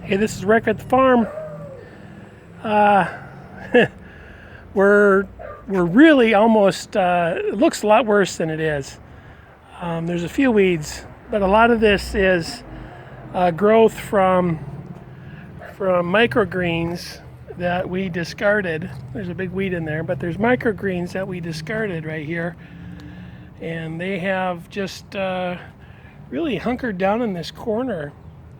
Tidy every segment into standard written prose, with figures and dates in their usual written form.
Hey, this is Rick at the farm. We're really almost, it looks a lot worse than it is. There's a few weeds, but a lot of this is growth from microgreens that we discarded. There's a big weed in there, but there's microgreens that we discarded right here. And they have just really hunkered down in this corner.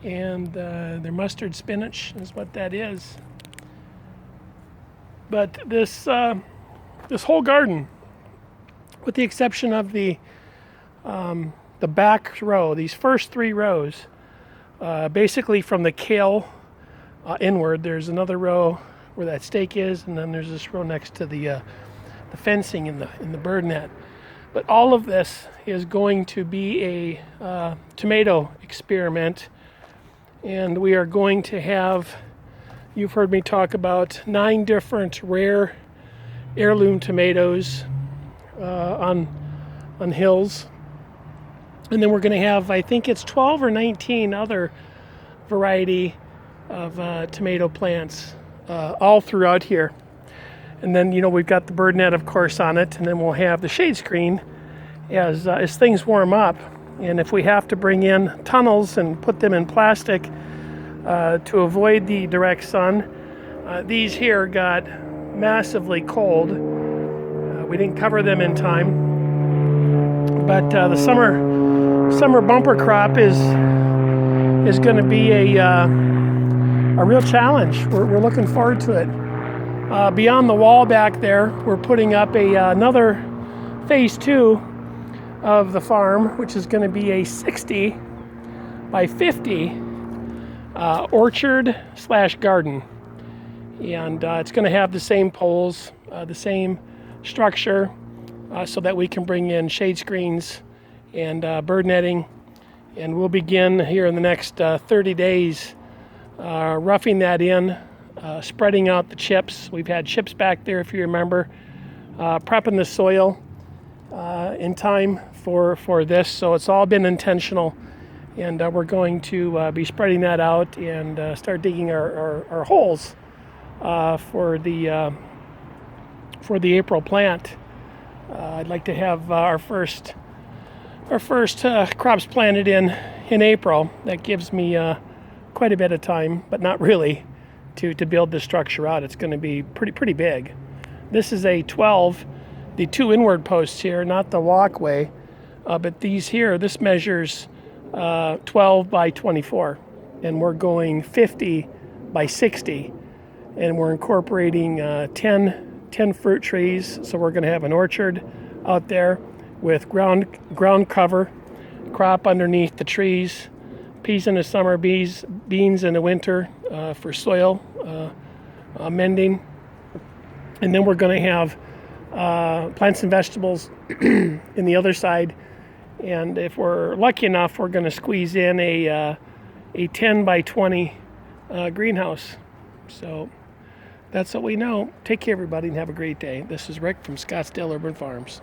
And their mustard spinach is what that is. But this whole garden, with the exception of the back row, these first 3 rows, basically from the kale inward, there's another row where that stake is, and then there's this row next to the fencing in the bird net. But all of this is going to be a tomato experiment. And we are going to have, you've heard me talk about 9 different rare heirloom tomatoes on hills. And then we're going to have, I think it's 12 or 19 other variety of tomato plants all throughout here. And then, we've got the bird net, of course, on it. And then we'll have the shade screen as things warm up. And if we have to bring in tunnels and put them in plastic to avoid the direct sun, these here got massively cold. We didn't cover them in time, but the summer bumper crop is going to be a real challenge. We're looking forward to it. Beyond the wall back there, we're putting up another phase 2 of the farm, which is going to be a 60 by 50 orchard / garden. And it's going to have the same poles, the same structure, so that we can bring in shade screens and bird netting. And we'll begin here in the next 30 days roughing that in, spreading out the chips. We've had chips back there, if you remember, prepping the soil in time for this, so it's all been intentional, and we're going to be spreading that out and start digging our holes for the April plant. I'd like to have our first crops planted in April. That gives me quite a bit of time, but not really, to build this structure out. It's going to be pretty big. This is a 12. The 2 inward posts here, not the walkway, but these here, this measures 12 by 24, and we're going 50 by 60, and we're incorporating 10 fruit trees, so we're going to have an orchard out there with ground cover, crop underneath the trees, peas in the summer, beans in the winter for soil mending, and then we're going to have plants and vegetables in the other side. And if we're lucky enough, we're going to squeeze in a 10 by 20 greenhouse. So that's what we know. Take care, everybody, and have a great day. This is Rick from Scottsdale Urban Farms.